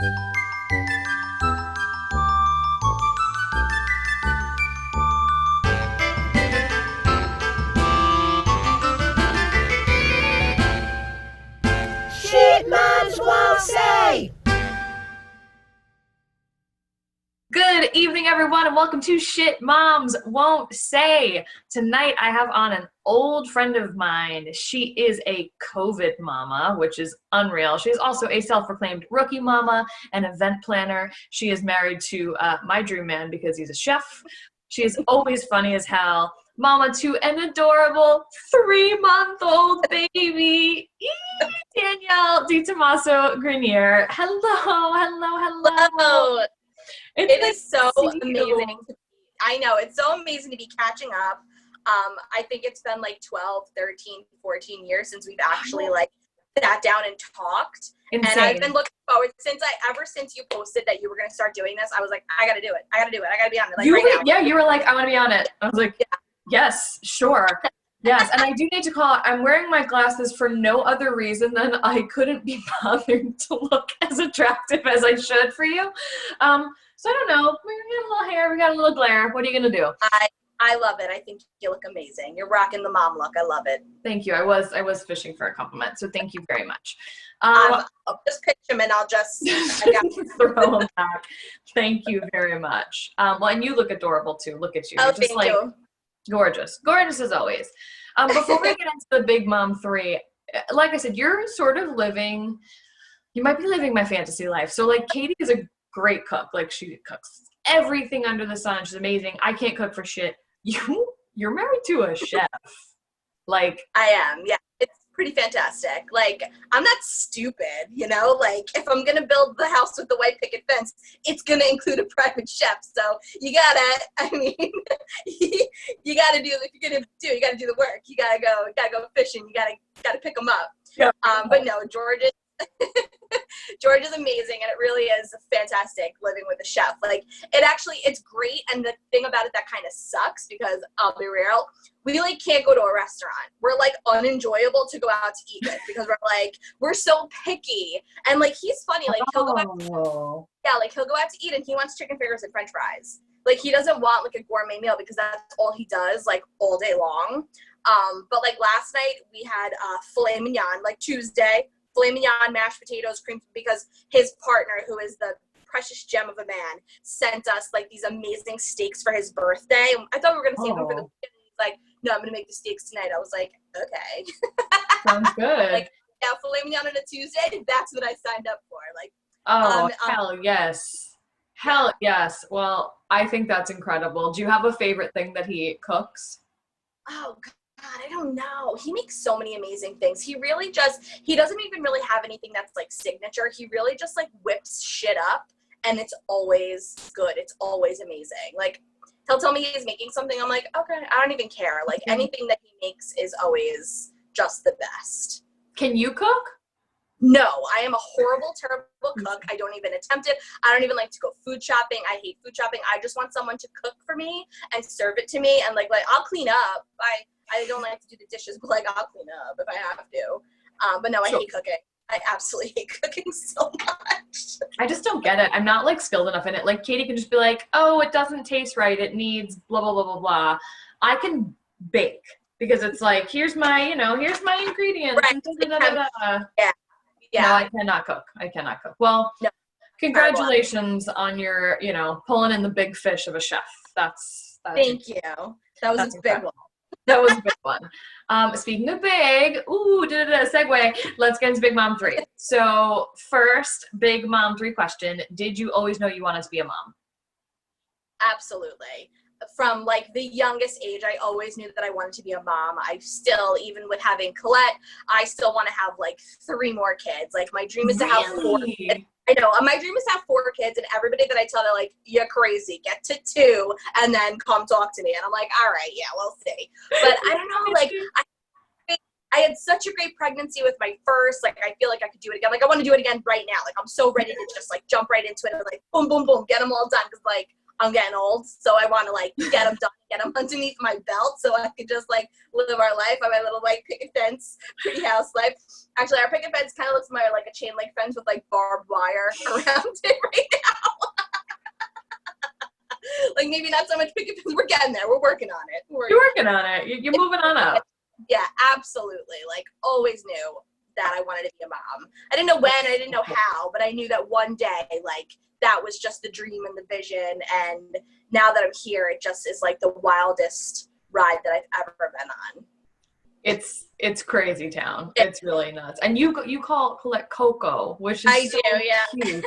Shit moms won't say. Good evening, everyone, and welcome to Shit Moms Won't Say. Tonight, I have on an old friend of mine. She is a COVID mama, which is unreal. She's also a self-proclaimed rookie mama, an event planner. She is married to my dream man because he's a chef. She is always funny as hell. Mama to an adorable 3-month-old baby, Danielle DiTomasso Grenier. Hello. It is so amazing. I know, it's so amazing to be catching up. I think it's been like 12, 13, 14 years since we've actually like sat down and talked. Insane. And I've been looking forward ever since you posted that you were going to start doing this. I was like, I got to do it. I got to be on it. Like, you were like, I want to be on it. I was like, yeah. Yes, sure. Yes, and I do need to call. I'm wearing my glasses for no other reason than I couldn't be bothered to look as attractive as I should for you. So I don't know. We got a little hair. We got a little glare. What are you going to do? I love it. I think you look amazing. You're rocking the mom look. I love it. Thank you. I was fishing for a compliment, so thank you very much. I'll just pitch him and I'll just throw him back. Thank you very much. Well, and you look adorable too. Look at you. Oh, You're just thank you. Gorgeous as always. Before we get into the Big Mom 3, like I said, you're sort of you might be living my fantasy life. So like Katie is a great cook. Like she cooks everything under the sun. She's amazing. I can't cook for shit. You're married to a chef. Like I am. Yeah. It's pretty fantastic. Like I'm not stupid, you know, like if I'm going to build the house with the white picket fence, it's going to include a private chef. So you got to do the work. You got to go fishing. You got to pick them up. Yeah. But no, George is amazing, and it really is fantastic living with a chef. Like it's great, and the thing about it that kind of sucks, because I'll be real, we like can't go to a restaurant. We're like unenjoyable to go out to eat with because we're so picky. And like he's funny, like he'll go out to eat and he wants chicken fingers and French fries. Like he doesn't want like a gourmet meal because that's all he does like all day long. But like last night we had filet mignon, like Tuesday. Filet mignon, mashed potatoes, cream, because his partner, who is the precious gem of a man, sent us like these amazing steaks for his birthday. I thought we were going to save them for the weekend. He's like, no, I'm going to make the steaks tonight. I was like, okay. Sounds good. Like, yeah, filet mignon on a Tuesday, that's what I signed up for. Like, hell yes. Hell yes. Well, I think that's incredible. Do you have a favorite thing that he cooks? Oh, God. I don't know. He makes so many amazing things. He doesn't even really have anything that's like signature. He really just like whips shit up, and it's always good. It's always amazing. Like he'll tell me he's making something. I'm like, okay, I don't even care. Like anything that he makes is always just the best. Can you cook? No, I am a horrible, terrible cook. I don't even attempt it. I don't even like to go food shopping. I hate food shopping. I just want someone to cook for me and serve it to me, and like I'll clean up. I don't like to do the dishes, but like I'll clean up if I have to. But no, I hate cooking. I absolutely hate cooking so much. I just don't get it. I'm not like skilled enough in it. Like Katie can just be like, oh, it doesn't taste right. It needs blah, blah, blah, blah, blah. I can bake because it's like, here's my ingredients. Right. Yeah. No, I cannot cook. Well, no, congratulations on your, pulling in the big fish of a chef. That's Thank you. That was a big one. That was a big one. Speaking of big, segue. Let's get into Big Mom 3. So first, Big Mom 3 question. Did you always know you wanted to be a mom? Absolutely. From like the youngest age, I always knew that I wanted to be a mom. I still, even with having Colette, I still want to have like 3 more kids. Like my dream is to have 4 kids. I know. My dream is to have 4 kids, and everybody that I tell, they're like, you're crazy. Get to 2 and then come talk to me. And I'm like, all right, yeah, we'll see. But I don't know, like I had such a great pregnancy with my first. Like I feel like I could do it again. Like I want to do it again right now. Like I'm so ready to just like jump right into it and like boom, boom, boom, get them all done. Because like I'm getting old, so I want to like get them done, get them underneath my belt, so I could just like live our life. I have my little white picket fence, pretty house life. Actually, our picket fence kind of looks more like a chain link fence with like barbed wire around it right now. Like maybe not so much picket fence. We're getting there. We're working on it. You're working on it. You're moving on up. Yeah, absolutely. Like always knew that I wanted to be a mom. I didn't know when, I didn't know how, but I knew that one day, like, that was just the dream and the vision. And now that I'm here, it just is like the wildest ride that I've ever been on. It's crazy town. It's really nuts. And you collect Coco, which is cute.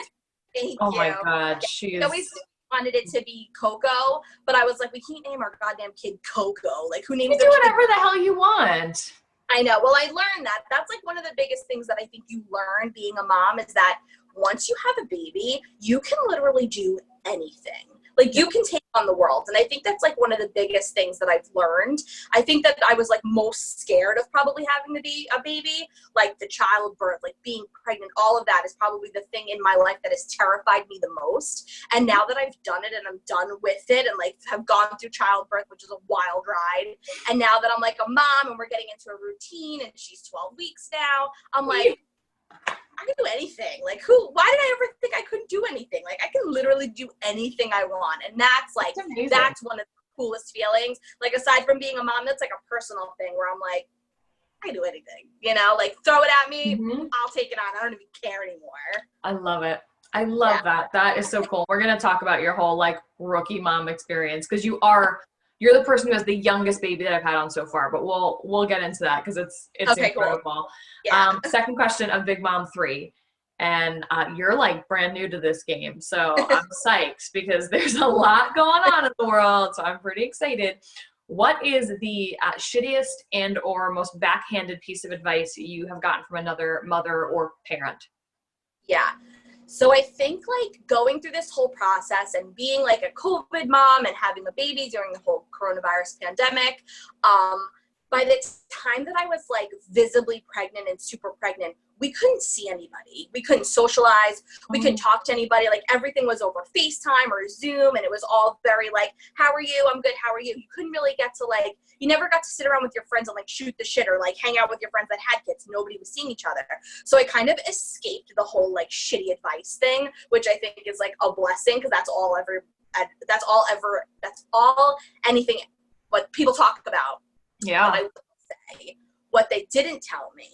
Thank oh you. My God, she is. I always wanted it to be Coco, but I was like, we can't name our goddamn kid Coco. Like, who names you do whatever the hell you want. I know. Well, I learned that. That's like one of the biggest things that I think you learn being a mom is that once you have a baby, you can literally do anything. Like you can take on the world. And I think that's like one of the biggest things that I've learned. I think that I was like most scared of probably having to be a baby, like the childbirth, like being pregnant, all of that is probably the thing in my life that has terrified me the most. And now that I've done it and I'm done with it and like have gone through childbirth, which is a wild ride. And now that I'm like a mom and we're getting into a routine and she's 12 weeks now, I'm like, I can do anything. Like why did I ever think I couldn't do anything? Like I can literally do anything I want. And that's like, that's one of the coolest feelings. Like aside from being a mom, that's like a personal thing where I'm like, I can do anything, you know, like throw it at me. I'll take it on. I don't even care anymore. I love it. I love that. That is so cool. We're going to talk about your whole like rookie mom experience. Cause you're the person who has the youngest baby that I've had on so far, but we'll get into that because it's okay, incredible. Cool. Yeah. Second question of Big Mom 3, and you're like brand new to this game, so I'm psyched because there's a lot going on in the world, so I'm pretty excited. What is the shittiest and or most backhanded piece of advice you have gotten from another mother or parent? Yeah. So I think like going through this whole process and being like a COVID mom and having a baby during the whole coronavirus pandemic, by the time that I was like visibly pregnant and super pregnant, we couldn't see anybody. We couldn't socialize. We couldn't talk to anybody. Like everything was over FaceTime or Zoom, and it was all very like, how are you? I'm good. How are you? You couldn't really get to like, you never got to sit around with your friends and like shoot the shit or like hang out with your friends that had kids. Nobody was seeing each other. So I kind of escaped the whole like shitty advice thing, which I think is like a blessing because that's all anything what people talk about. Yeah. But I will say what they didn't tell me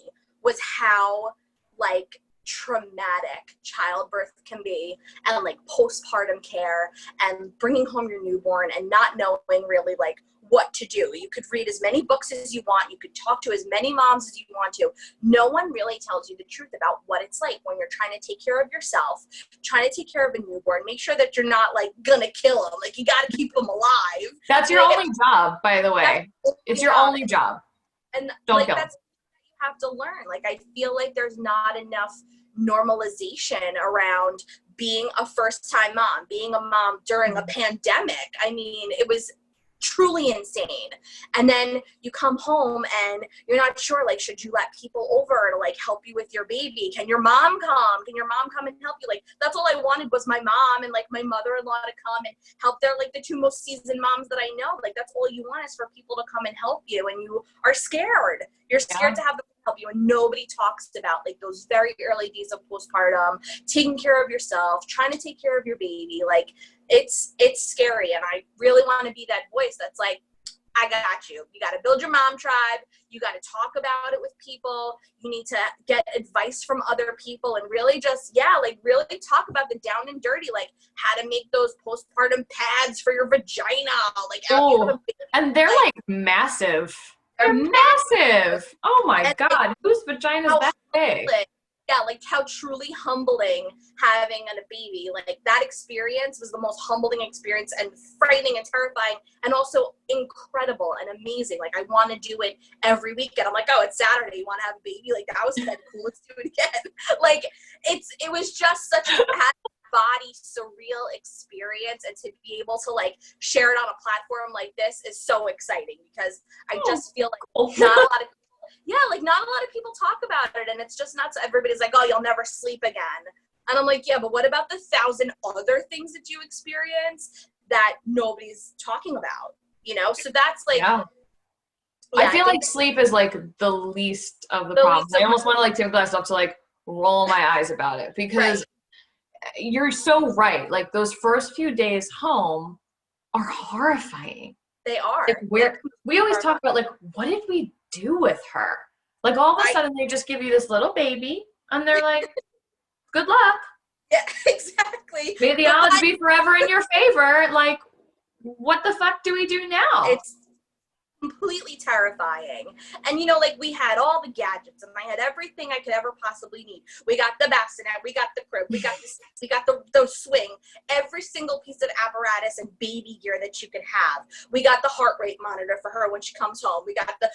was how like traumatic childbirth can be and like postpartum care and bringing home your newborn and not knowing really like what to do. You could read as many books as you want. You could talk to as many moms as you want to. No one really tells you the truth about what it's like when you're trying to take care of yourself, trying to take care of a newborn, make sure that you're not like gonna kill them. Like you got to keep them alive. That's your only job, by the way. It's your only job. And don't like kill that's what you have to learn. Like I feel like there's not enough normalization around being a first-time mom, being a mom during a pandemic. I mean, it was truly insane. And then you come home and you're not sure, like, should you let people over to like help you with your baby? Can your mom come? Can your mom come and help you? Like, that's all I wanted was my mom and like my mother-in-law to come and help. They're like the two most seasoned moms that I know. Like, that's all you want is for people to come and help you. And you are scared. You're scared to have them help you. And nobody talks about like those very early days of postpartum, taking care of yourself, trying to take care of your baby. Like, it's scary, and I really want to be that voice that's like, I got you. You got to build your mom tribe. You got to talk about it with people. You need to get advice from other people and really just, really talk about the down and dirty, like how to make those postpartum pads for your vagina. Like, and they're like massive. They're massive. Oh my God. Whose vagina is that big? Yeah, like how truly humbling having a baby. Like that experience was the most humbling experience and frightening and terrifying and also incredible and amazing. Like I want to do it every weekend. I'm like, oh, it's Saturday. You want to have a baby? Like that was kind of cool. Let's do it again. Like it was just such a body surreal experience, and to be able to like share it on a platform like this is so exciting because I just feel like not a lot of people talk about it, and it's just not so everybody's like, oh, you'll never sleep again. And I'm like, yeah, but what about the 1,000 other things that you experience that nobody's talking about, you know? So that's like, yeah. I feel like sleep is like the least of the problems. I almost want to like take a glass up to like roll my eyes about it, because you're so right. Like those first few days home are horrifying. They are. Like we always talk about like, what did we do with her? Like all of a sudden they just give you this little baby and they're like, good luck. Yeah, exactly. May the odds be forever in your favor. Like, what the fuck do we do now? It's completely terrifying. And, you know, like we had all the gadgets and I had everything I could ever possibly need. We got the bassinet, we got the crib, we got the swing, every single piece of apparatus and baby gear that you could have. We got the heart rate monitor for her when she comes home. We got the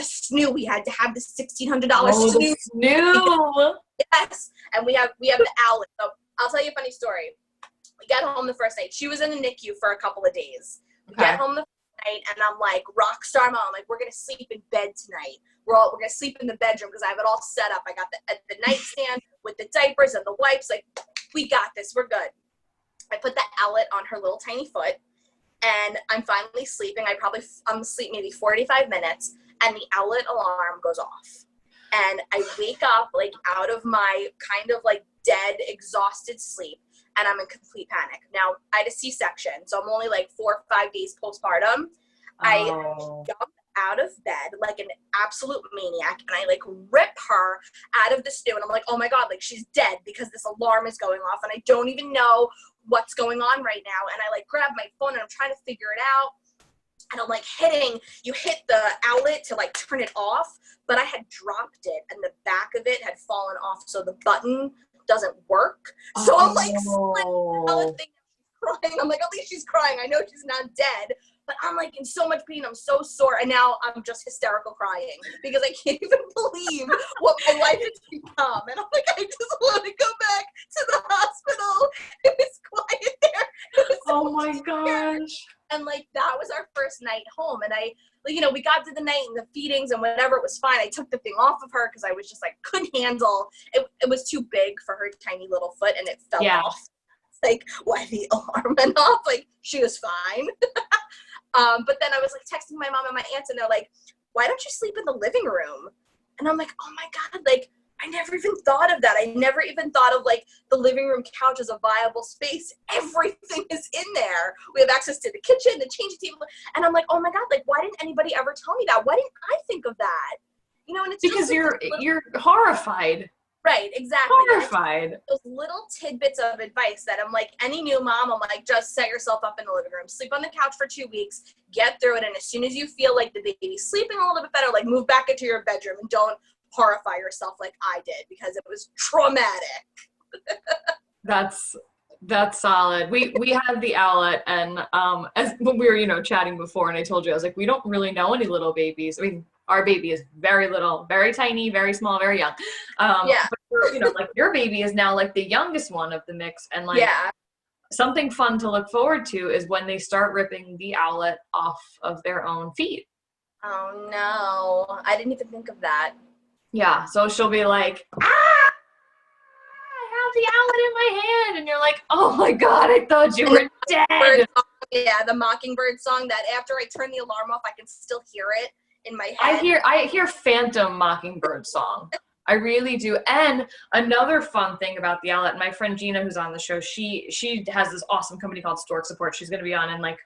snoo. We had to have the $1,600 snoo. Snoo. Yes. And we have the Owlet. So I'll tell you a funny story. We got home the first night. She was in the NICU for a couple of days. We get home the night and I'm like, rock star mom, like we're gonna sleep in bed tonight. We're gonna sleep in the bedroom because I have it all set up. I got the nightstand with the diapers and the wipes. Like, we got this, we're good. I put the Owlet on her little tiny foot and I'm finally sleeping. I'm asleep maybe 45 minutes and the Owlet alarm goes off. And I wake up like out of my kind of like dead, exhausted sleep. And I'm in complete panic. Now, I had a C-section, so I'm only like 4 or 5 days postpartum. I jump out of bed like an absolute maniac, and I like rip her out of the stew. And I'm like, oh my God, like she's dead because this alarm is going off, and I don't even know what's going on right now. And I like grab my phone, and I'm trying to figure it out. And I'm like you hit the Owlet to like turn it off, but I had dropped it, and the back of it had fallen off, so the button doesn't work. So I'm like, crying. I'm like, at least she's crying. I know she's not dead, but I'm like in so much pain. I'm so sore. And now I'm just hysterical crying because I can't even believe what my life has become. And I'm like, I just want to go back to the hospital. It was quiet there. Oh my gosh. And like, that was our first night home. And you know, we got to the night and the feedings and whatever, it was fine. I took the thing off of her because I was just like, couldn't handle it. It was too big for her tiny little foot and it fell off. It's like, why the alarm went off? Like, she was fine. But then I was like texting my mom and my aunts and they're like, why don't you sleep in the living room? And I'm like, oh my God, like, I never even thought of that. I never even thought of like the living room couch as a viable space. Everything is in there. We have access to the kitchen, the changing table. And I'm like, oh my God, like why didn't anybody ever tell me that? Why didn't I think of that? You know, and it's because you're horrified. Right, exactly. Horrified. Those little tidbits of advice that I'm like, any new mom, I'm like, just set yourself up in the living room, sleep on the couch for 2 weeks, get through it. And as soon as you feel like the baby's sleeping a little bit better, like move back into your bedroom and don't horrify yourself like I did because it was traumatic. That's solid. We had the Owlet and as when we were, chatting before and I told you, I was like, we don't really know any little babies. I mean, our baby is very little, very tiny, very small, very young. But like your baby is now like the youngest one of the mix. And like something fun to look forward to is when they start ripping the Owlet off of their own feet. Oh no, I didn't even think of that. Yeah, so she'll be like, I have the Owlet in my hand. And you're like, oh my God, I thought you were dead. Yeah, the Mockingbird song that after I turn the alarm off, I can still hear it in my head. I hear Phantom Mockingbird song. I really do. And another fun thing about the Owlet, my friend Gina, who's on the show, she has this awesome company called Stork Support. She's going to be on in like,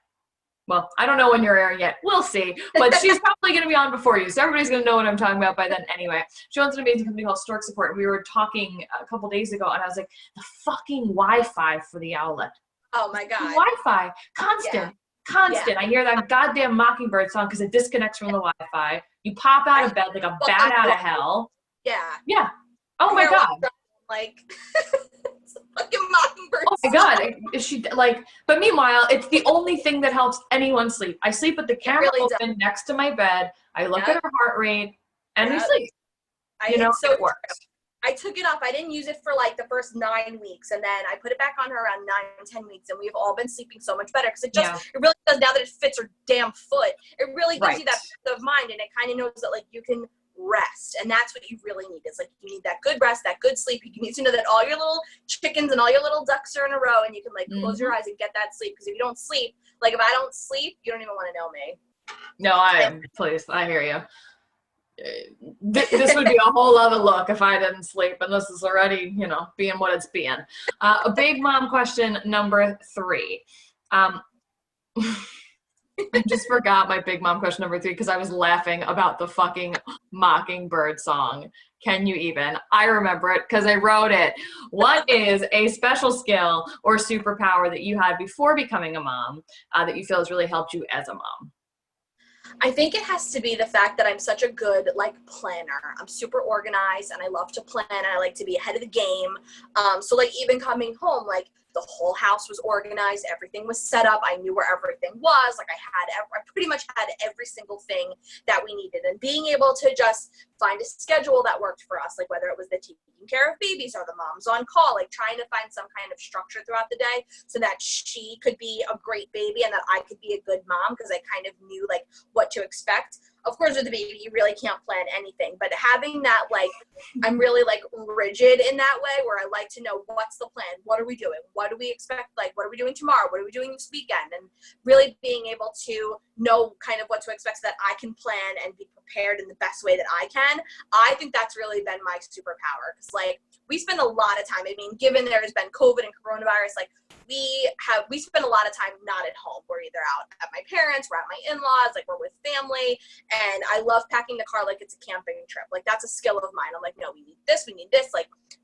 well, I don't know when you're airing yet. We'll see. But she's probably going to be on before you. So everybody's going to know what I'm talking about by then anyway. She owns an amazing company called Stork Support. And we were talking a couple days ago, and I was like, the fucking Wi-Fi for the Owlet. Oh, my God. Wi-Fi. Constant. Yeah. I hear that goddamn Mockingbird song because it disconnects from the Wi-Fi. You pop out of bed like a bat out of hell. Yeah. Oh, my God. Like... fucking Mockingbird. Oh my God. Is she like, but meanwhile, it's the only thing that helps anyone sleep. I sleep with the camera open next to my bed. I look at her heart rate and we sleep. So it works. I took it off. I didn't use it for like the first 9 weeks. And then I put it back on her around 9-10 weeks. And we've all been sleeping so much better. Because it really does, now that it fits her damn foot, it really gives you that peace of mind. And it kind of knows that like you can rest. And that's what you really need. Is like, you need that good rest, that good sleep. You need to know that all your little chickens and all your little ducks are in a row, and you can like close your eyes and get that sleep. Because if you don't sleep, like if I don't sleep, you don't even want to know me. No, please, I hear you. This would be a whole other look if I didn't sleep, and this is already, being what it's being. A big mom question number 3. I just forgot my big mom question number 3 because I was laughing about the fucking Mockingbird song. Can you even? I remember it because I wrote it. What is a special skill or superpower that you had before becoming a mom that you feel has really helped you as a mom? I think it has to be the fact that I'm such a good planner. I'm super organized and I love to plan and I like to be ahead of the game. So even coming home, the whole house was organized, everything was set up, I knew where everything was. I pretty much had every single thing that we needed, and being able to just find a schedule that worked for us, whether it was the taking care of babies or the moms on call, trying to find some kind of structure throughout the day so that she could be a great baby and that I could be a good mom, because I kind of knew what to expect. Of course, with the baby, you really can't plan anything, but having that, I'm really rigid in that way, where I like to know what's the plan, what are we doing, what do we expect, what are we doing tomorrow, what are we doing this weekend, and really being able to know kind of what to expect so that I can plan and be prepared in the best way that I can. I think that's really been my superpower, because we spend a lot of time, given there's been COVID and coronavirus, we spend a lot of time not at home. We're either out at my parents, we're at my in-laws, we're with family, and I love packing the car like it's a camping trip. That's a skill of mine. I'm no, we need this.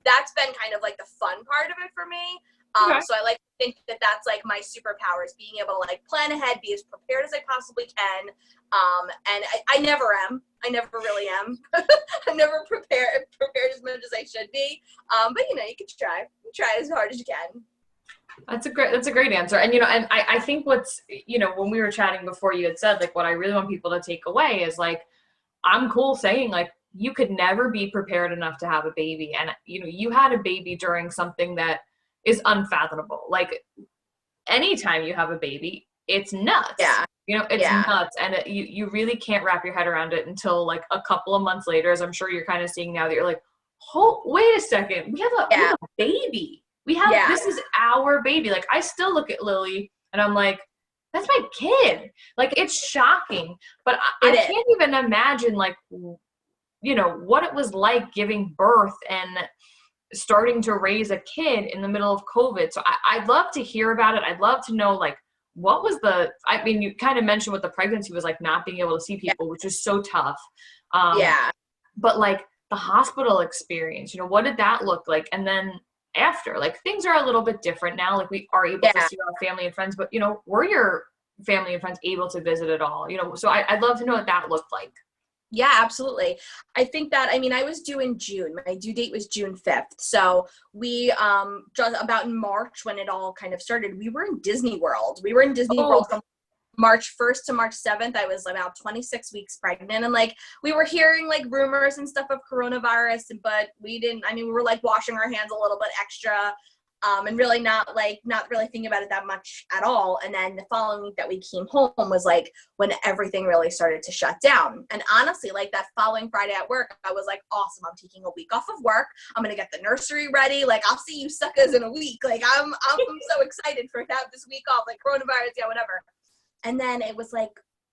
That's been kind of the fun part of it for me. Okay. So I like to think that that's my superpower, is being able to plan ahead, be as prepared as I possibly can. And I never am. I never really am. I'm never prepared as much as I should be. But you can try. You try as hard as you can. That's a great answer. And, and I think what's, when we were chatting before, you had said, what I really want people to take away is I'm cool saying you could never be prepared enough to have a baby. And, you had a baby during something that is unfathomable. Anytime you have a baby, it's nuts. Yeah. It's nuts. And you really can't wrap your head around it until a couple of months later, as I'm sure you're kind of seeing now, that you're wait a second, we have a baby. This is our baby. I still look at Lily and I'm that's my kid. It's shocking, but I can't even imagine what it was like giving birth and starting to raise a kid in the middle of COVID. So I'd love to hear about it. I'd love to know what was you kind of mentioned what the pregnancy was not being able to see people, which is so tough. But the hospital experience, what did that look like? And then after, things are a little bit different now. We are able to see our family and friends, but were your family and friends able to visit at all? So I'd love to know what that looked like. Yeah, absolutely. I think that, I was due in June. My due date was June 5th. So we, just about in March, when it all kind of started, we were in Disney World. We were in Disney World from March 1st to March 7th. I was about 26 weeks pregnant, and we were hearing rumors and stuff of coronavirus, but we didn't, we were washing our hands a little bit extra, and really not really thinking about it that much at all. And then the following week that we came home was when everything really started to shut down. And honestly, that following Friday at work, I was awesome, I'm taking a week off of work, I'm gonna get the nursery ready, I'll see you suckers in a week, I'm so excited for to have this week off, coronavirus, yeah, whatever. And then it was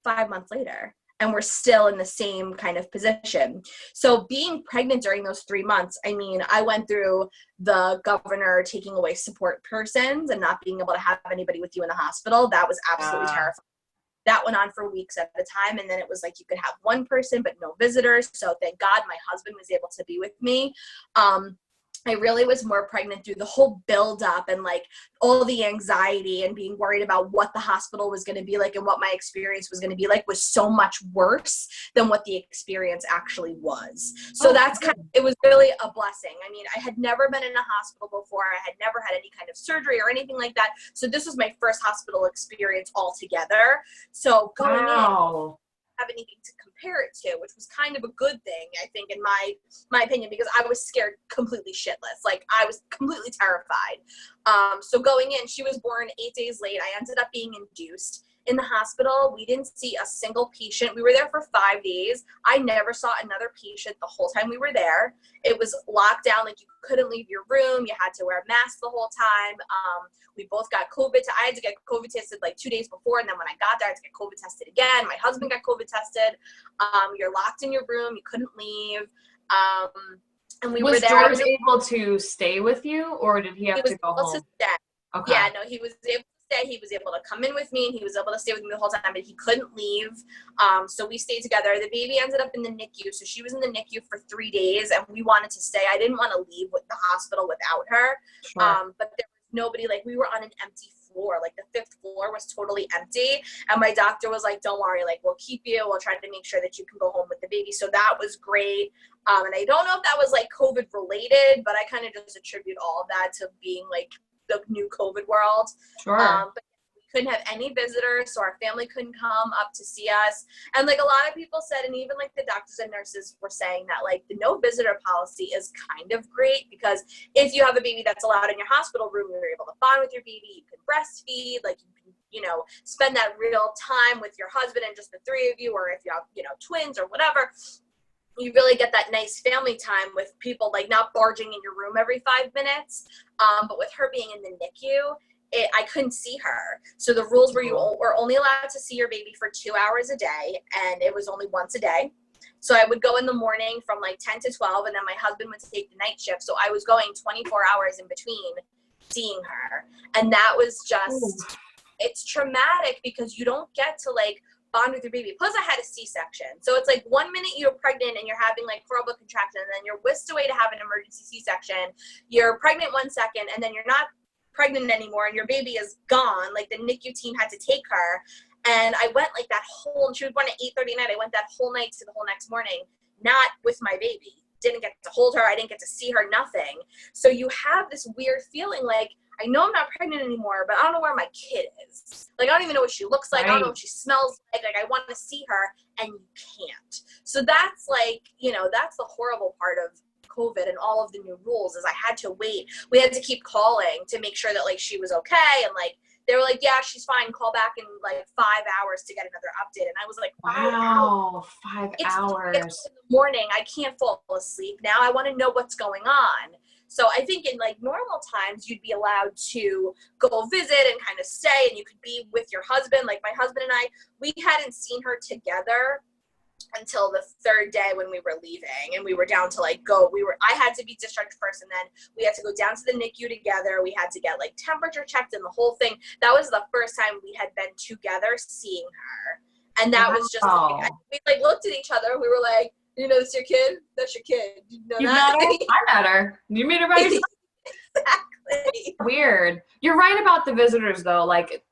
5 months later, and we're still in the same kind of position. So being pregnant during those 3 months, I went through the governor taking away support persons and not being able to have anybody with you in the hospital. That was absolutely terrifying. That went on for weeks at a time. And then it was you could have one person, but no visitors. So thank God my husband was able to be with me. I really was more pregnant through the whole build up and all the anxiety and being worried about what the hospital was going to be and what my experience was going to be was so much worse than what the experience actually was. So it was really a blessing. I had never been in a hospital before. I had never had any kind of surgery or anything like that. So this was my first hospital experience altogether. So going in, have anything to compare it to, which was kind of a good thing, I think, in my opinion, because I was scared completely shitless. I was completely terrified. So going in, she was born 8 days late. I ended up being induced. in the hospital, we didn't see a single patient. We were there for 5 days. I never saw another patient the whole time we were there. It was locked down. Like, you couldn't leave your room. You had to wear a mask the whole time. We both got COVID. I had to get COVID tested like 2 days before. And then when I got there, I had to get COVID tested again. My husband got COVID tested. You're locked in your room. You couldn't leave. And we were there. Was George able to stay with you, or did he have to go home? Okay. Yeah, no, he was able to stay. He was able to come in with me, and he was able to stay with me the whole time, but he couldn't leave. So we stayed together. The baby ended up in the NICU, so she was in the NICU for 3 days, and we wanted to stay. I didn't want to leave with the hospital without her. Sure. But there was nobody. Like, we were on an empty floor. Like, the 5th floor was totally empty, and my doctor was like, don't worry, like, we'll keep you. We'll try to make sure that you can go home with the baby. So that was great. And I don't know if that was like COVID related, but I kind of just attribute all of that to being like the new COVID world. Sure. But we couldn't have any visitors, so our family couldn't come up to see us. And like a lot of people said, and even like the doctors and nurses were saying that like the no visitor policy is kind of great, because if you have a baby that's allowed in your hospital room, you're able to bond with your baby, you can breastfeed, like you can, you know, spend that real time with your husband and just the 3 of you, or if you have, you know, twins or whatever. You really get that nice family time with people like not barging in your room every 5 minutes. But with her being in the NICU, I couldn't see her. So the rules were you were only allowed to see your baby for 2 hours a day, and it was only once a day. So I would go in the morning from like 10 to 12, and then my husband would take the night shift. So I was going 24 hours in between seeing her. And that was just, it's traumatic because you don't get to like bond with your baby. Plus I had a C-section. So it's like 1 minute you're pregnant and you're having like horrible contraction, and then you're whisked away to have an emergency C-section. You're pregnant 1 second, and then you're not pregnant anymore, and your baby is gone. Like the NICU team had to take her. And I went like that whole, she was born at 8:30 night. I went that whole night to the whole next morning, not with my baby. Didn't get to hold her. I didn't get to see her, nothing. So you have this weird feeling like, I know I'm not pregnant anymore, but I don't know where my kid is. Like, I don't even know what she looks like. Right. I don't know what she smells like. Like, I want to see her, and you can't. So that's like, you know, that's the horrible part of COVID and all of the new rules is I had to wait. We had to keep calling to make sure that, like, she was okay. And, like, they were like, yeah, she's fine. Call back in, like, 5 hours to get another update. And I was like, wow, 5 hours. It's in the morning. I can't fall asleep now. I want to know what's going on. So I think in like normal times, you'd be allowed to go visit and kind of stay, and you could be with your husband. Like my husband and I, we hadn't seen her together until the 3rd day when we were leaving, and we were down to like I had to be discharged first, and then we had to go down to the NICU together. We had to get like temperature checked and the whole thing. That was the first time we had been together seeing her. And that was just, like, we like looked at each other. We were like, you know, this your kid? That's your kid. You know that? Met her? I met her. You meet her by yourself? Exactly. Weird. You're right about the visitors, though. Like,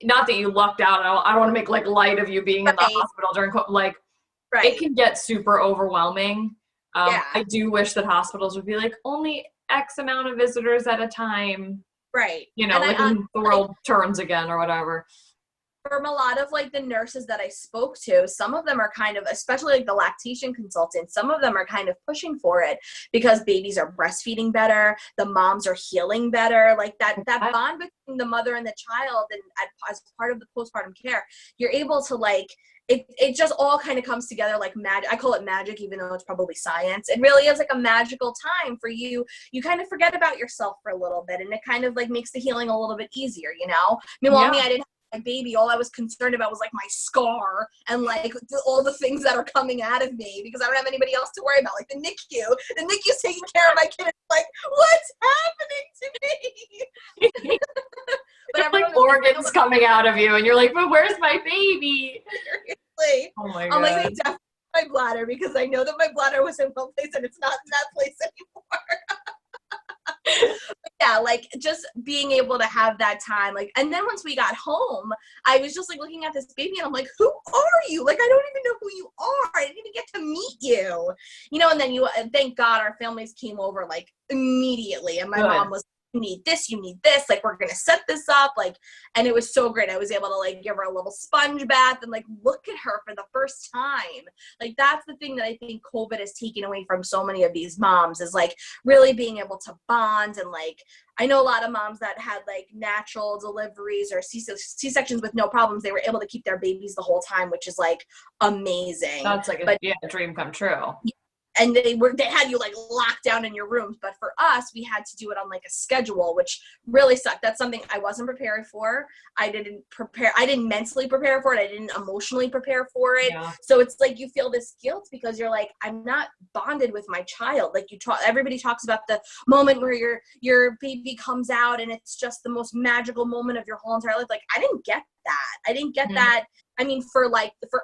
not that you lucked out. I don't want to make, like, light of you being in the hospital during COVID. Like, it can get super overwhelming. I do wish that hospitals would be like, only X amount of visitors at a time. Right. You know, like when the world turns again or whatever. From a lot of like the nurses that I spoke to, some of them are kind of, especially like the lactation consultants, some of them are kind of pushing for it because babies are breastfeeding better, the moms are healing better, like that bond between the mother and the child, and as part of the postpartum care, you're able to like, it just all kind of comes together like magic. I call it magic, even though it's probably science. It really is like a magical time for you. You kind of forget about yourself for a little bit, and it kind of like makes the healing a little bit easier, you know? Meanwhile, me, I didn't my baby, all I was concerned about was like my scar and like all the things that are coming out of me because I don't have anybody else to worry about. Like the NICU's taking care of my kid. It's like, what's happening to me? But like organs coming out of you, and you're like, but where's my baby? Seriously. Oh my God. I'm like, they definitely my bladder because I know that my bladder was in one place and it's not in that place anymore. Yeah, like just being able to have that time, like, and then once we got home, I was just like looking at this baby and I'm like, who are you? Like, I don't even know who you are. I didn't even get to meet you, you know. And then thank God our families came over like immediately, and my mom was need this, you need this, like, we're gonna set this up, like, and it was so great. I was able to, like, give her a little sponge bath and, like, look at her for the first time. Like, that's the thing that I think COVID has taken away from so many of these moms, is, like, really being able to bond. And, like, I know a lot of moms that had, like, natural deliveries or C-sections with no problems. They were able to keep their babies the whole time, which is, like, amazing. That's like a dream come true. And they had you, like, locked down in your rooms. But for us, we had to do it on, like, a schedule, which really sucked. That's something I wasn't prepared for. I didn't mentally prepare for it. I didn't emotionally prepare for it. Yeah. So it's like you feel this guilt because you're like, I'm not bonded with my child. Like, everybody talks about the moment where your baby comes out and it's just the most magical moment of your whole entire life. Like, I didn't get that. I didn't get that. I mean, for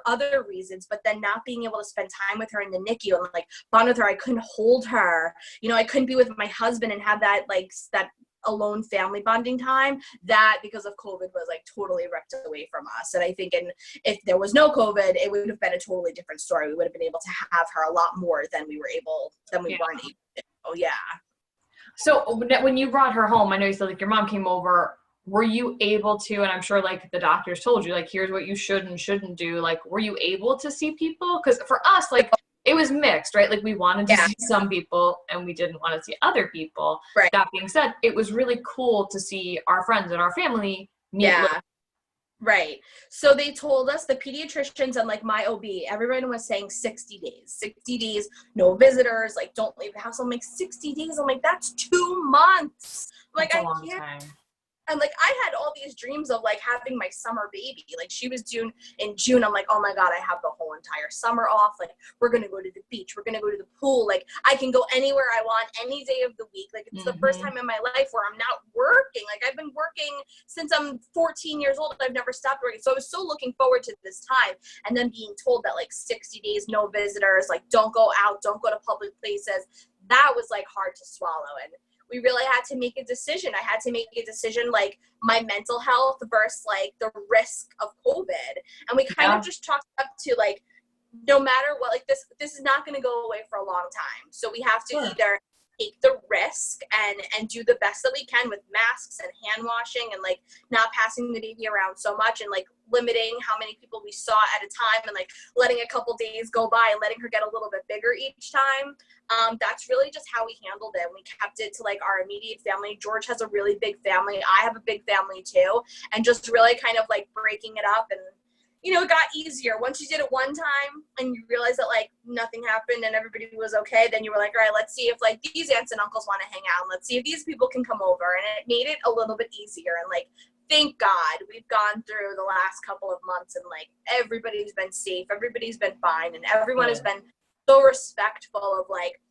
other reasons, but then not being able to spend time with her in the NICU and, like, bond with her. I couldn't hold her. You know, I couldn't be with my husband and have that, like, that alone family bonding time. That, because of COVID, was, like, totally ripped away from us. And I think if there was no COVID, it would have been a totally different story. We would have been able to have her a lot more than we weren't able to. Oh, yeah. So when you brought her home, I know you said, like, your mom came over. Were you able to, and I'm sure, like, the doctors told you, like, here's what you should and shouldn't do, like, were you able to see people? Because for us, like, it was mixed, right? Like, we wanted to see some people and we didn't want to see other people. Right. That being said, it was really cool to see our friends and our family meet. Yeah. Right. So they told us, the pediatricians and, like, my OB, everyone was saying 60 days. 60 days, no visitors, like, don't leave the house. I'm like, 60 days? I'm like, that's 2 months. I'm like, That's a I long can't. time. And, like, I had all these dreams of, like, having my summer baby. Like, she was due in June. I'm like, oh my God, I have the whole entire summer off. Like, we're going to go to the beach. We're going to go to the pool. Like, I can go anywhere I want any day of the week. Like, it's the first time in my life where I'm not working. Like, I've been working since I'm 14 years old. I've never stopped working. So I was so looking forward to this time. And then being told that, like, 60 days, no visitors, like, don't go out, don't go to public places. That was, like, hard to swallow. And we really had to make a decision. I had to make a decision, like, my mental health versus, like, the risk of COVID. And we kind of just chalked up to, like, no matter what, like, this is not going to go away for a long time. So we have to either take the risk and do the best that we can with masks and hand washing and, like, not passing the baby around so much and, like, limiting how many people we saw at a time and, like, letting a couple days go by and letting her get a little bit bigger each time. That's really just how we handled it. We kept it to, like, our immediate family. George has a really big family. I have a big family too. And just really kind of, like, breaking it up. And, you know, it got easier. Once you did it one time and you realized that, like, nothing happened and everybody was okay, then you were like, all right, let's see if, like, these aunts and uncles want to hang out. And let's see if these people can come over. And it made it a little bit easier. And, like, thank God we've gone through the last couple of months and, like, everybody's been safe. Everybody's been fine. And everyone has been so respectful of, like,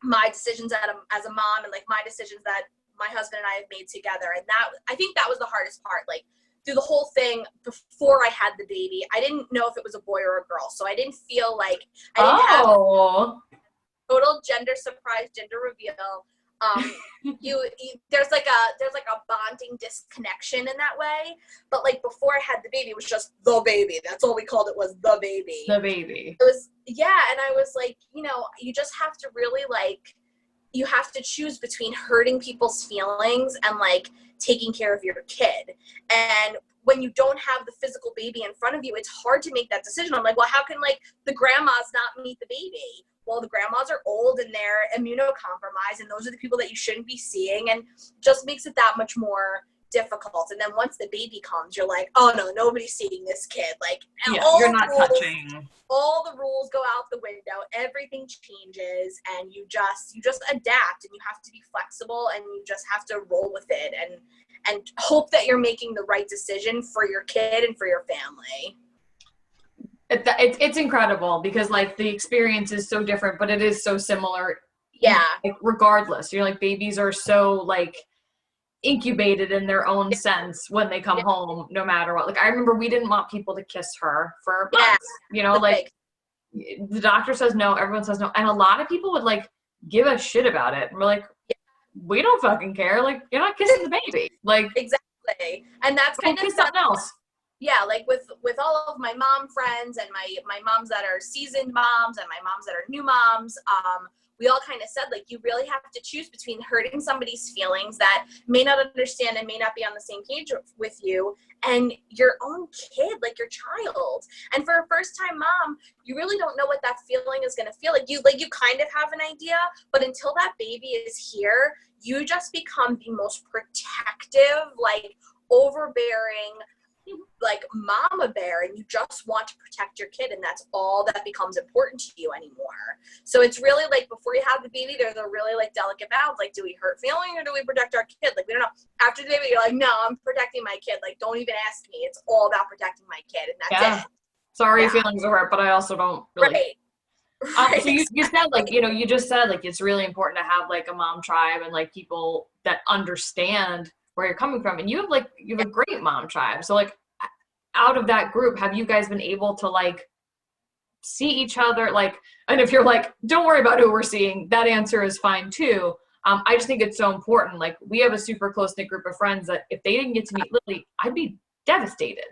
my decisions as a mom and, like, my decisions that my husband and I have made together. And that, I think that was the hardest part. Like, through the whole thing, before I had the baby, I didn't know if it was a boy or a girl. So I didn't feel like I didn't have total gender surprise, gender reveal. There's like a bonding disconnection in that way. But, like, before I had the baby, it was just the baby. That's all we called it, was the baby. The baby. It was, and I was like, you know, you just have to really, like, you have to choose between hurting people's feelings and, like, taking care of your kid. And when you don't have the physical baby in front of you, it's hard to make that decision. I'm like, well, how can, like, the grandmas not meet the baby? Well, the grandmas are old and they're immunocompromised, and those are the people that you shouldn't be seeing, and just makes it that much more difficult. And then once the baby comes, you're like, oh no, nobody's seeing this kid. Like, you're not touching. All the rules go out the window. Everything changes, and you just adapt, and you have to be flexible, and you just have to roll with it, and hope that you're making the right decision for your kid and for your family. It's incredible because, like, the experience is so different, but it is so similar. Yeah. Like, regardless, you're like, babies are so, like, incubated in their own sense when they come home, no matter what. Like, I remember we didn't want people to kiss her for months, you know, like, the doctor says no, everyone says no. And a lot of people would, like, give a shit about it. And we're like, we don't fucking care. Like, you're not kissing the baby. Like, exactly. And that's kind of something else. Yeah, like with all of my mom friends and my moms that are seasoned moms and my moms that are new moms, we all kind of said, like, you really have to choose between hurting somebody's feelings that may not understand and may not be on the same page with you, and your own kid, like your child. And for a first-time mom, you really don't know what that feeling is going to feel like. You kind of have an idea, but until that baby is here, you just become the most protective, like, overbearing, like, mama bear, and you just want to protect your kid, and that's all that becomes important to you anymore. So it's really like, before you have the baby, there's a really like delicate balance. Like, do we hurt feeling or do we protect our kid? Like, we don't know. After the baby, you're like, no, I'm protecting my kid. Like, don't even ask me. It's all about protecting my kid, and that's it. Sorry, feelings are hurt, but I also don't really. Right. So you said, like, you just said, like, it's really important to have like a mom tribe and like people that understand where you're coming from, and you have a great mom tribe. So like, out of that group, have you guys been able to like see each other? Like, and if you're like, don't worry about who we're seeing, that answer is fine too. I just think it's so important. Like, we have a super close knit group of friends that if they didn't get to meet Lily, I'd be devastated.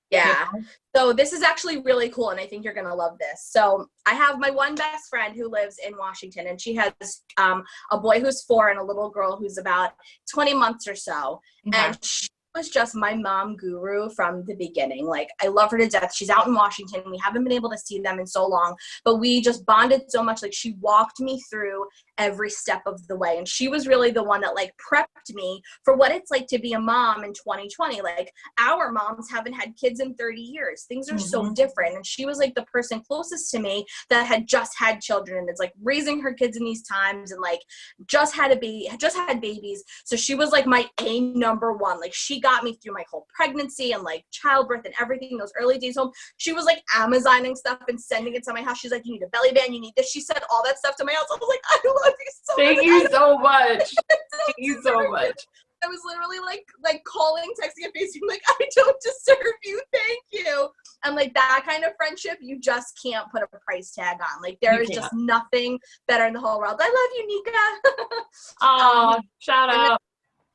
Yeah. You know? So this is actually really cool, and I think you're going to love this. So I have my one best friend who lives in Washington, and she has a boy who's 4 and a little girl who's about 20 months or so. Okay. And she was just my mom guru from the beginning. Like, I love her to death. She's out in Washington. We haven't been able to see them in so long, but we just bonded so much. Like, she walked me through every step of the way, and she was really the one that like prepped me for what it's like to be a mom in 2020. Like, our moms haven't had kids in 30 years. Things are so different, and she was like the person closest to me that had just had children and is like raising her kids in these times, and like just had babies. So she was like my number one. Like, she got me through my whole pregnancy and like childbirth and everything, those early days home. She was like Amazoning stuff and sending it to my house. She's like, you need a belly band, you need this. She sent all that stuff to my house. I was like, I love you so much. Thank you so much. Thank you so much. I was literally like calling, texting, and facing, like, I don't deserve you. Thank you. And like, that kind of friendship, you just can't put a price tag on. Like, there is just nothing better in the whole world. I love you, Nika. Oh, shout out.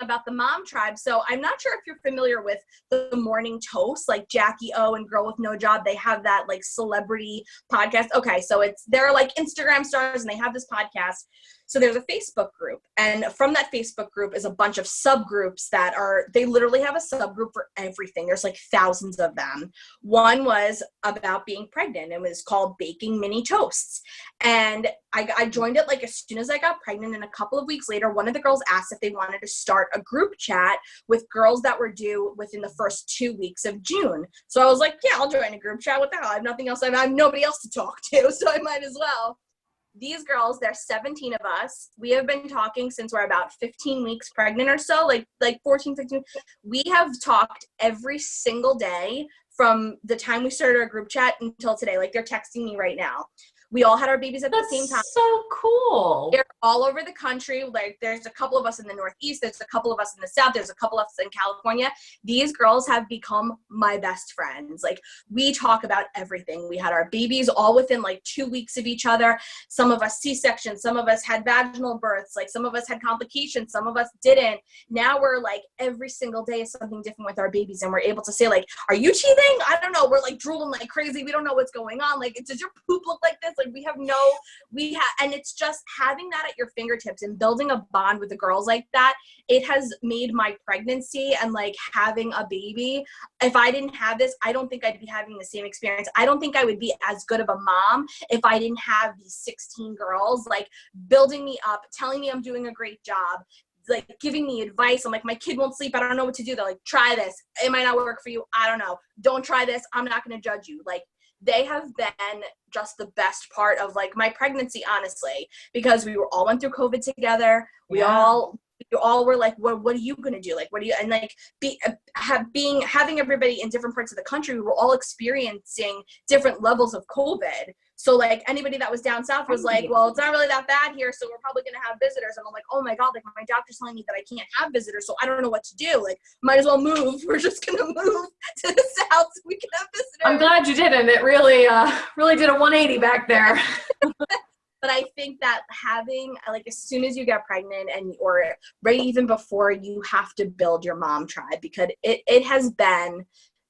About the mom tribe. So I'm not sure if you're familiar with the morning toast, like Jackie O and Girl with No Job. They have that like celebrity podcast. Okay. So they're like Instagram stars, and they have this podcast. So there's a Facebook group, and from that Facebook group is a bunch of subgroups they literally have a subgroup for everything. There's like thousands of them. One was about being pregnant. It was called Baking Mini Toasts. And I joined it like as soon as I got pregnant, and a couple of weeks later, one of the girls asked if they wanted to start a group chat with girls that were due within the first 2 weeks of June. So I was like, yeah, I'll join a group chat. What the hell? I have nothing else. I have nobody else to talk to, so I might as well. These girls, there's 17 of us. We have been talking since we're about 15 weeks pregnant or so, like 14, 15. We have talked every single day from the time we started our group chat until today. Like, they're texting me right now. We all had our babies at the same time. So cool. They're all over the country. Like, there's a couple of us in the Northeast. There's a couple of us in the South. There's a couple of us in California. These girls have become my best friends. Like, we talk about everything. We had our babies all within like 2 weeks of each other. Some of us C-sections. Some of us had vaginal births. Like, some of us had complications. Some of us didn't. Now we're like, every single day is something different with our babies. And we're able to say, like, are you teething? I don't know. We're like drooling like crazy. We don't know what's going on. Like, does your poop look like this? Like, and it's just having that at your fingertips and building a bond with the girls like that. It has made my pregnancy and like having a baby. If I didn't have this, I don't think I'd be having the same experience. I don't think I would be as good of a mom if I didn't have these 16 girls, like, building me up, telling me I'm doing a great job, like giving me advice. I'm like, my kid won't sleep. I don't know what to do. They're like, try this. It might not work for you. I don't know. Don't try this. I'm not going to judge you. Like, they have been just the best part of like my pregnancy, honestly, because we all went through COVID together. We all were like, what are you going to do? Like, what do you, and like having everybody in different parts of the country, we were all experiencing different levels of COVID. So like, anybody that was down south was like, well, it's not really that bad here, so we're probably going to have visitors. And I'm like, oh my God, like, my doctor's telling me that I can't have visitors, so I don't know what to do. Like, might as well move. We're just going to move to the south so we can have visitors. I'm glad you didn't. It really did a 180 back there. But I think that having, like, as soon as you get pregnant or right even before, you have to build your mom tribe, because it has been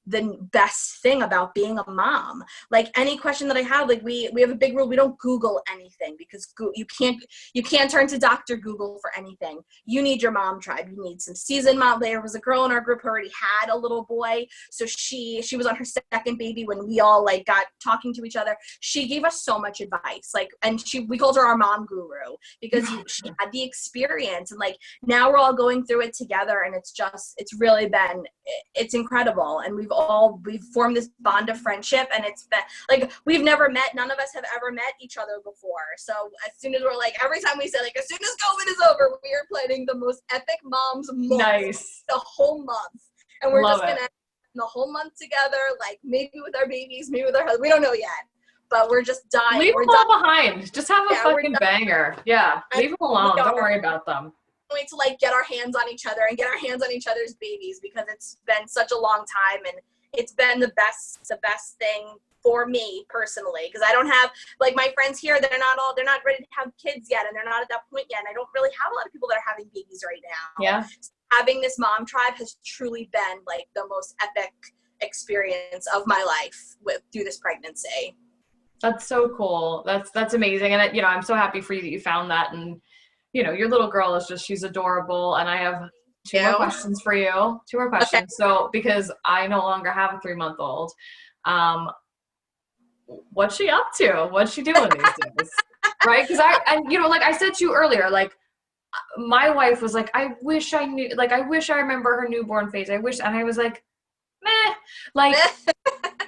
the best thing about being a mom. Like any question that I have, like we have a big rule. We don't Google anything because you can't turn to Dr. Google for anything. You need your mom tribe. You need some seasoned mom. There was a girl in our group who already had a little boy. So she was on her second baby when we all like got talking to each other. She gave us so much advice. Like, and we called her our mom guru because she had the experience, and like now we're all going through it together, and it's really been, it's incredible. And we've formed this bond of friendship, and it's been like, none of us have ever met each other before. So as soon as every time we say like, as soon as COVID is over, we are planning the most epic moms month. Nice. The whole month. And we're Love just going to the whole month together, like maybe with our babies, maybe with our husband. We don't know yet, but we're just dying. Leave them all behind. Just have a fucking banger. Yeah. Leave them alone. Don't worry about them. Wait to like get our hands on each other and get our hands on each other's babies, because it's been such a long time, and it's been the best thing for me personally, because I don't have like my friends here that they're not ready to have kids yet, and they're not at that point yet, and I don't really have a lot of people that are having babies right now. Yeah. So having this mom tribe has truly been like the most epic experience of my life through this pregnancy. That's so cool. That's amazing. And you know, I'm so happy for you that you found that. And you know, your little girl is she's adorable. And I have two more questions for you. Two more questions. Okay. So because I no longer have a 3-month-old, what's she up to? What's she doing these days? Right? Because you know, like I said to you earlier, like my wife was like, I wish I remember her newborn phase. And I was like, meh. Like,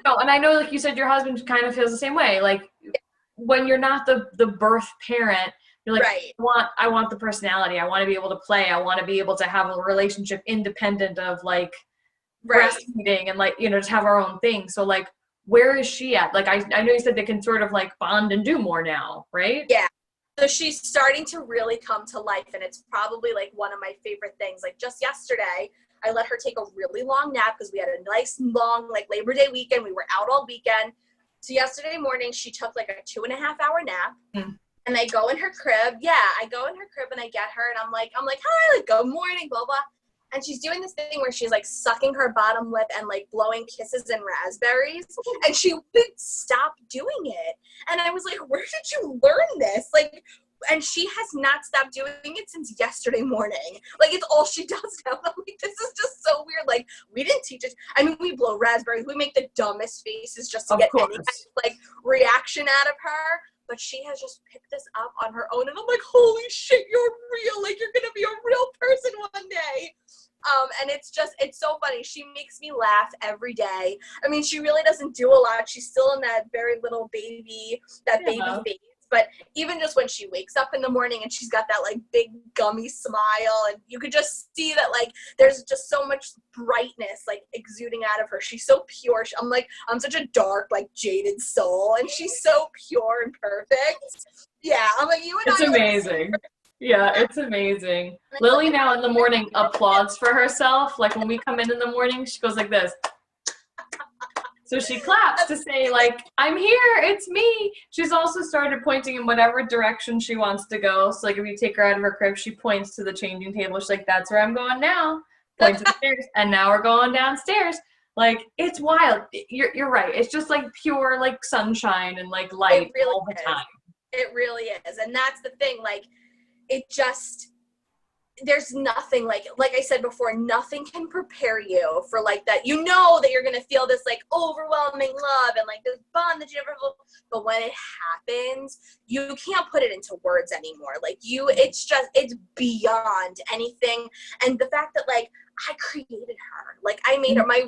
no, and I know, like you said, your husband kind of feels the same way. Like when you're not the birth parent, you're like, right. I want the personality. I want to be able to play. I want to be able to have a relationship independent of like breastfeeding and like, you know, just have our own thing. So like, where is she at? Like, I know you said they can sort of like bond and do more now, right? Yeah. So she's starting to really come to life, and it's probably like one of my favorite things. Like just yesterday, I let her take a really long nap because we had a nice long like Labor Day weekend. We were out all weekend. So yesterday morning, she took like a 2.5-hour nap. And I go in her crib. Yeah, I go in her crib and I get her, and I'm like, hi, like, good morning, blah, blah. And she's doing this thing where she's like sucking her bottom lip and like blowing kisses and raspberries. And she wouldn't stop doing it. And I was like, where did you learn this? Like, and she has not stopped doing it since yesterday morning. Like, it's all she does now. I'm like, this is just so weird. Like, we didn't teach it. I mean, we blow raspberries. We make the dumbest faces just to get any kind of like reaction out of her. But she has just picked this up on her own. And I'm like, holy shit, you're real. Like, you're going to be a real person one day. And it's so funny. She makes me laugh every day. I mean, she really doesn't do a lot. She's still in that very little baby phase. But even just when she wakes up in the morning and she's got that like big gummy smile, and you could just see that like there's just so much brightness like exuding out of her. She's so pure. I'm such a dark, like jaded soul, and she's so pure and perfect. Yeah, I'm like, you and it's amazing. Yeah, it's amazing. Lily now in the morning applauds for herself. Like when we come in the morning, she goes like this. So she claps to say, like, I'm here, it's me. She's also started pointing in whatever direction she wants to go. So, like, if you take her out of her crib, she points to the changing table. She's like, that's where I'm going now. Point to the stairs. And now we're going downstairs. Like, it's wild. You're right. It's just, like, pure, like, sunshine and, like, light all the time. It really is. And that's the thing. Like, it just... there's nothing like I said before, nothing can prepare you for like that. You know that you're going to feel this like overwhelming love and like this bond that you never felt. But when it happens, you can't put it into words anymore. Like it's beyond anything. And the fact that like I created her, like I made her, my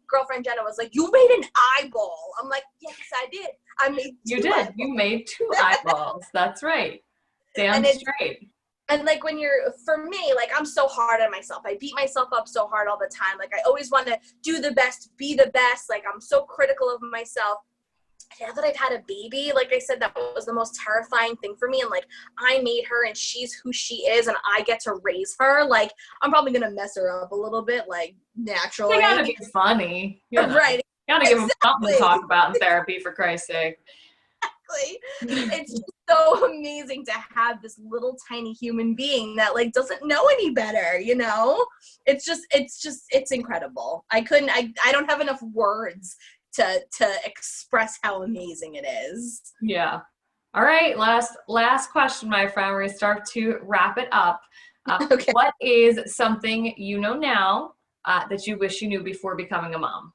girlfriend Jenna was like, you made an eyeball. I'm like, yes, I did. I made You did. Eyeballs. You made 2 eyeballs. That's right. Damn straight. And like for me, like I'm so hard on myself. I beat myself up so hard all the time. Like I always want to do the best, be the best. Like I'm so critical of myself. Now that I've had a baby, like I said, that was the most terrifying thing for me. And like I made her and she's who she is and I get to raise her. Like I'm probably going to mess her up a little bit, like naturally. You gotta be funny. You know. Right. You gotta give them something to talk about in therapy, for Christ's sake. It's just so amazing to have this little tiny human being that like doesn't know any better, you know? It's incredible. I don't have enough words to express how amazing it is. Yeah. All right, last question, my friend. We're gonna start to wrap it up. Okay. What is something you know now that you wish you knew before becoming a mom?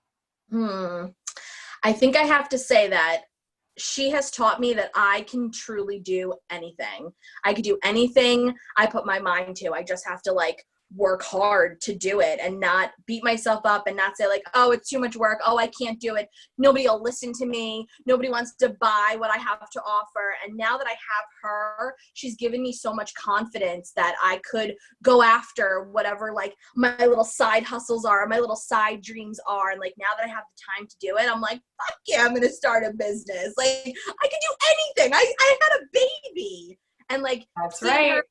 I think I have to say that she has taught me that I can truly do anything. I could do anything I put my mind to. I just have to like work hard to do it and not beat myself up and not say like, oh, it's too much work. Oh, I can't do it. Nobody will listen to me. Nobody wants to buy what I have to offer. And now that I have her, she's given me so much confidence that I could go after whatever like my little side hustles are, my little side dreams are. And like now that I have the time to do it, I'm like, fuck yeah, I'm going to start a business. Like I can do anything. I had a baby. And like, that's right. Her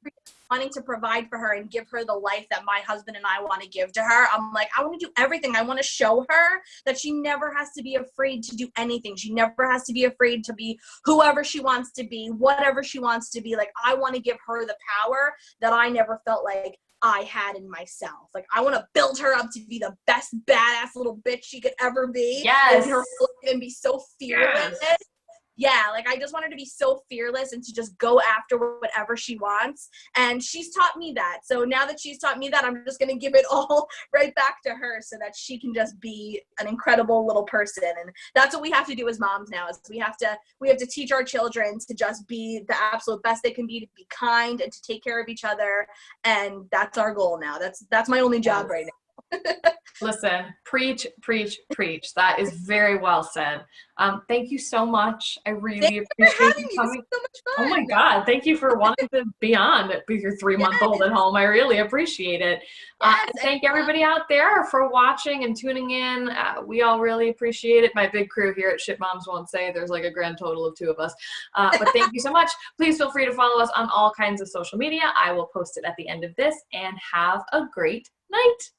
wanting to provide for her and give her the life that my husband and I want to give to her. I'm like, I want to do everything. I want to show her that she never has to be afraid to do anything. She never has to be afraid to be whoever she wants to be, whatever she wants to be. Like, I want to give her the power that I never felt like I had in myself. Like, I want to build her up to be the best badass little bitch she could ever be. Yes. And be so fearless. Yes. Yeah, like I just want her to be so fearless and to just go after whatever she wants. And she's taught me that. So now that she's taught me that, I'm just going to give it all right back to her so that she can just be an incredible little person. And that's what we have to do as moms now is we have to teach our children to just be the absolute best they can be, to be kind and to take care of each other. And that's our goal now. That's my only job right now. Listen, preach. That is very well said. Thank you so much. I really appreciate you coming. So much fun. Oh my God. Thank you for wanting to be on with your 3-month-old at home. I really appreciate it. And thank everybody out there for watching and tuning in. We all really appreciate it. My big crew here at Shit Moms Won't Say, there's like a grand total of 2 of us. But thank you so much. Please feel free to follow us on all kinds of social media. I will post it at the end of this, and have a great night.